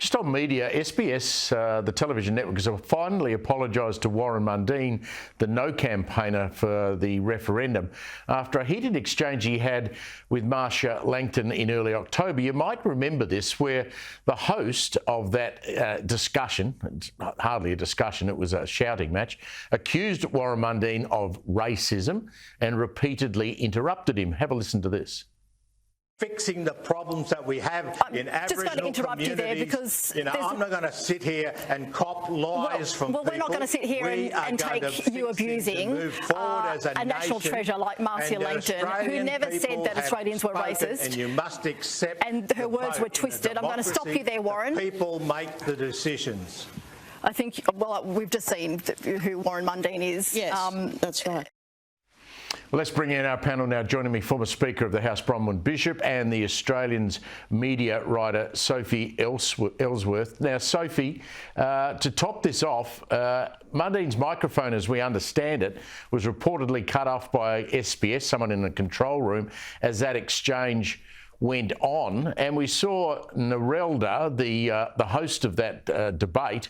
Just on media, SBS, the television network, has finally apologised to Warren Mundine, the no campaigner for the referendum, after a heated exchange he had with Marcia Langton in early October. You might remember this, where the host of that discussion, it's hardly a discussion, it was a shouting match, accused Warren Mundine of racism and repeatedly interrupted him. Have a listen to this. Fixing the problems that we have in Aboriginal communities. I'm not going to sit here and cop lies from people. We're not going to sit here and take you abusing a national treasure like Marcia Langton, who never said that Australians were racist. And you must accept. And her words were twisted. I'm going to stop you there, Warren. People make the decisions. I think, well, we've just seen who Warren Mundine is. Yes, that's right. Well, let's bring in our panel now. Joining me, former Speaker of the House, Bronwyn Bishop, and the Australian's media writer, Sophie Elsworth. Now, Sophie, to top this off, Mundine's microphone, as we understand it, was reportedly cut off by SBS, someone in the control room, as that exchange went on. And we saw Narelda, the host of that debate,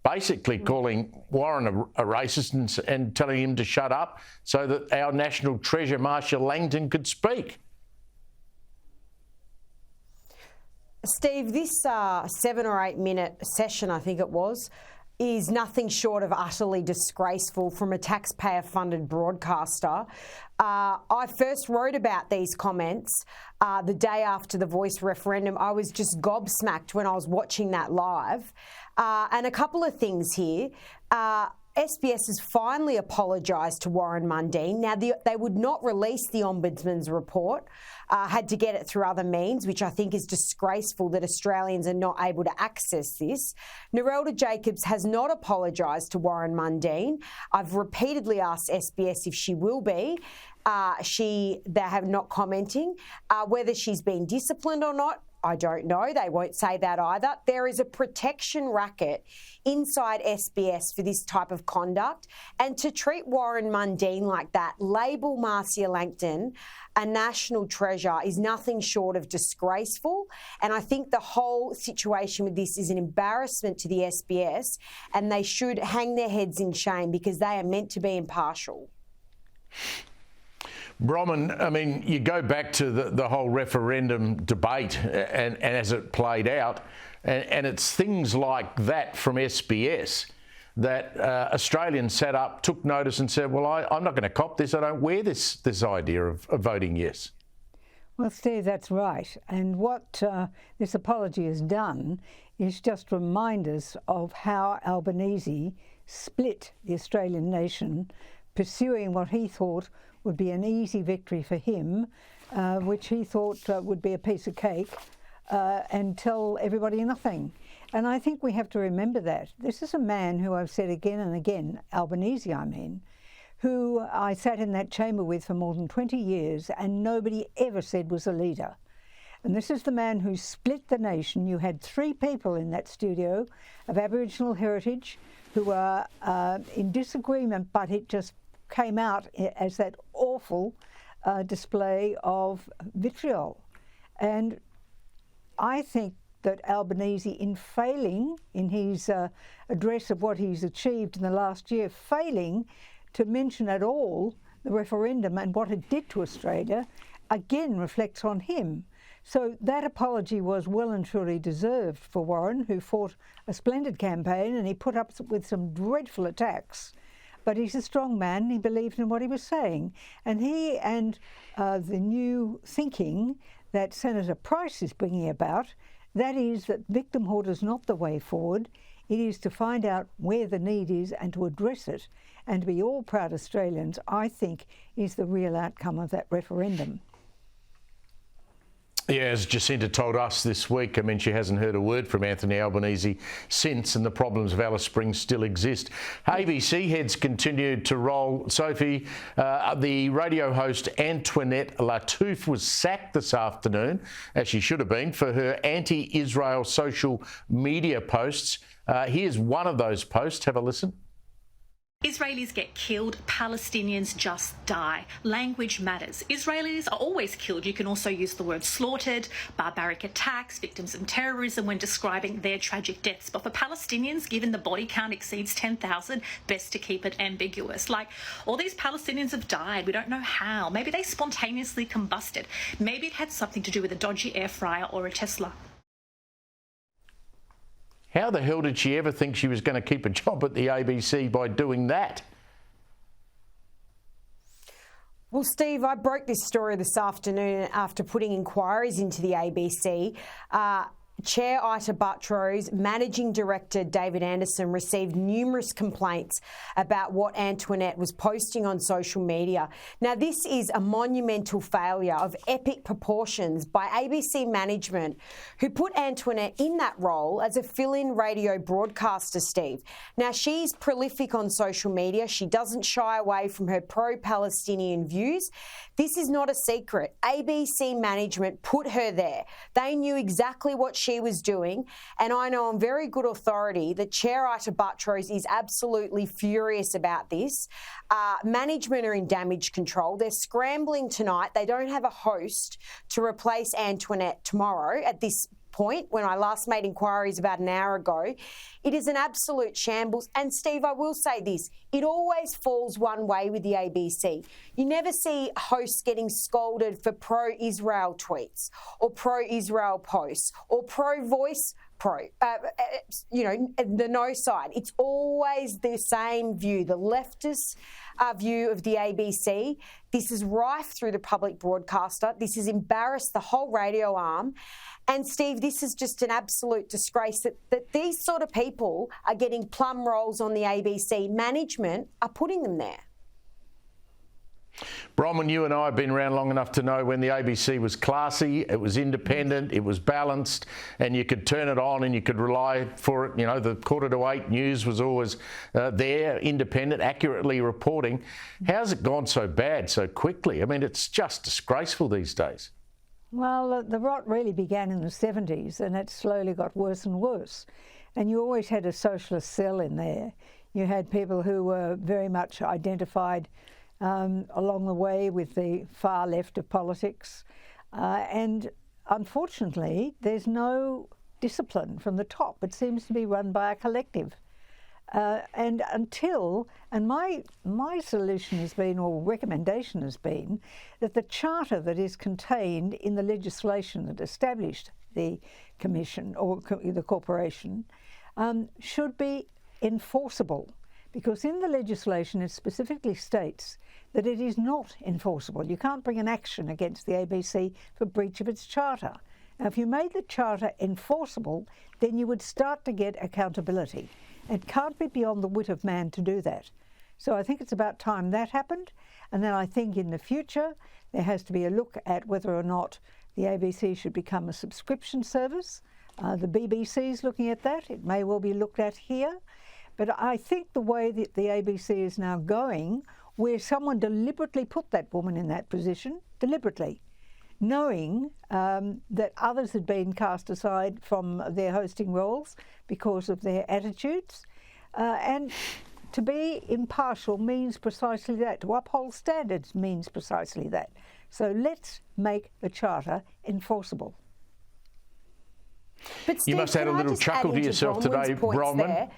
basically calling Warren a racist and telling him to shut up so that our national treasure, Marcia Langton, could speak. Steve, this 7 or 8 minute session, I think it was, is nothing short of utterly disgraceful from a taxpayer-funded broadcaster. I first wrote about these comments the day after the Voice referendum. I was just gobsmacked when I was watching that live. And a couple of things here. SBS has finally apologised to Warren Mundine. Now, they would not release the Ombudsman's report, had to get it through other means, which I think is disgraceful that Australians are not able to access this. Narelda Jacobs has not apologised to Warren Mundine. I've repeatedly asked SBS if she will be. They have not commenting. Whether she's been disciplined or not, I don't know. They won't say that either. There is a protection racket inside SBS for this type of conduct. And to treat Warren Mundine like that, label Marcia Langton a national treasure, is nothing short of disgraceful. And I think the whole situation with this is an embarrassment to the SBS, and they should hang their heads in shame because they are meant to be impartial. Bronwyn, I mean, you go back to the whole referendum debate and as it played out, and it's things like that from SBS that Australians sat up, took notice and said, well, I'm not going to cop this. I don't wear this idea of voting yes. Well, Steve, that's right. And what this apology has done is just remind us of how Albanese split the Australian nation, pursuing what he thought would be an easy victory for him, which he thought would be a piece of cake, and tell everybody nothing. And I think we have to remember that. This is a man who I've said again and again, Albanese I mean, who I sat in that chamber with for more than 20 years and nobody ever said was a leader. And this is the man who split the nation. You had 3 people in that studio of Aboriginal heritage who were in disagreement, but it just came out as that awful display of vitriol. And I think that Albanese, in failing in his address of what he's achieved in the last year, failing to mention at all the referendum and what it did to Australia, again reflects on him. So that apology was well and truly deserved for Warren, who fought a splendid campaign, and he put up with some dreadful attacks. But he's a strong man, he believed in what he was saying. And he and the new thinking that Senator Price is bringing about, that is that victimhood is not the way forward. It is to find out where the need is and to address it. And to be all proud Australians, I think, is the real outcome of that referendum. Yeah, as Jacinta told us this week, I mean, she hasn't heard a word from Anthony Albanese since, and the problems of Alice Springs still exist. ABC heads continued to roll. Sophie, the radio host Antoinette Lattouf was sacked this afternoon, as she should have been, for her anti-Israel social media posts. Here's one of those posts. Have a listen. Israelis get killed, Palestinians just die. Language matters. Israelis are always killed. You can also use the word slaughtered, barbaric attacks, victims of terrorism when describing their tragic deaths. But for Palestinians, given the body count exceeds 10,000, best to keep it ambiguous. Like, all these Palestinians have died. We don't know how. Maybe they spontaneously combusted. Maybe it had something to do with a dodgy air fryer or a Tesla. How the hell did she ever think she was going to keep a job at the ABC by doing that? Well, Steve, I broke this story this afternoon after putting inquiries into the ABC. Chair Ita Buttrose, Managing Director David Anderson received numerous complaints about what Antoinette was posting on social media. Now, this is a monumental failure of epic proportions by ABC management, who put Antoinette in that role as a fill-in radio broadcaster, Steve. Now, she's prolific on social media. She doesn't shy away from her pro-Palestinian views. This is not a secret. ABC management put her there. They knew exactly what she was doing, and I know on very good authority that Chair Ita Buttrose is absolutely furious about this. Management are in damage control. They're scrambling tonight. They don't have a host to replace Antoinette tomorrow at this point. When I last made inquiries about an hour ago, it is an absolute shambles. And Steve, I will say this, it always falls one way with the ABC. You never see hosts getting scolded for pro-Israel tweets or pro-Israel posts or pro-voice the no side. It's always the same view, the leftist view of the ABC. This is rife through the public broadcaster. This has embarrassed the whole radio arm. And Steve, this is just an absolute disgrace that these sort of people are getting plum roles on the ABC. Management are putting them there. Bronwyn, you and I have been around long enough to know when the ABC was classy, it was independent, it was balanced, and you could turn it on and you could rely for it. You know, the 7:45 news was always there, independent, accurately reporting. How's it gone so bad so quickly? I mean, it's just disgraceful these days. Well, the rot really began in the 70s, and it slowly got worse and worse. And you always had a socialist cell in there. You had people who were very much identified along the way with the far left of politics. And unfortunately, there's no discipline from the top. It seems to be run by a collective. And my solution has been, or recommendation has been, that the charter that is contained in the legislation that established the commission or the corporation should be enforceable. Because in the legislation it specifically states that it is not enforceable. You can't bring an action against the ABC for breach of its charter. Now, if you made the charter enforceable, then you would start to get accountability. It can't be beyond the wit of man to do that. So I think it's about time that happened. And then I think in the future there has to be a look at whether or not the ABC should become a subscription service. The BBC is looking at that. It may well be looked at here. But I think the way that the ABC is now going, where someone deliberately put that woman in that position, deliberately, knowing that others had been cast aside from their hosting roles because of their attitudes. And to be impartial means precisely that. To uphold standards means precisely that. So let's make the charter enforceable. But Steve, you must have had a little chuckle to yourself today, Bronwyn.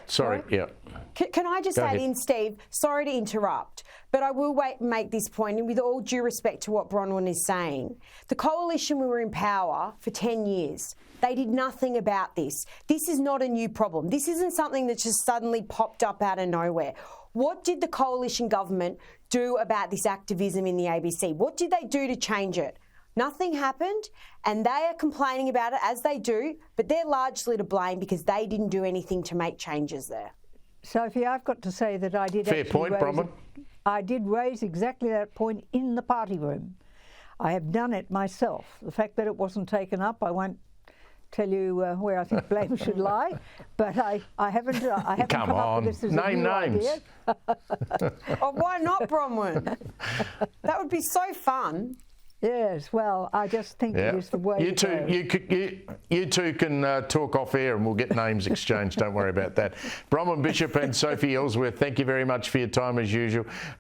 Sorry, yeah. Can I just add in, Steve? Sorry to interrupt, but I will make this point, and with all due respect to what Bronwyn is saying, the coalition were in power for 10 years. They did nothing about this. This is not a new problem. This isn't something that just suddenly popped up out of nowhere. What did the coalition government do about this activism in the ABC? What did they do to change it? Nothing happened, and they are complaining about it, as they do, but they're largely to blame because they didn't do anything to make changes there. Sophie, I've got to say that I did I did raise exactly that point in the party room. I have done it myself. The fact that it wasn't taken up, I won't tell you where I think blame should lie, but I haven't come up with this as a new idea. Oh, why not, Bronwyn? That would be so fun. Yes, well, I just think it is the way you two can talk off air and we'll get names exchanged. Don't worry about that. Bronwyn Bishop and Sophie Elsworth, thank you very much for your time as usual.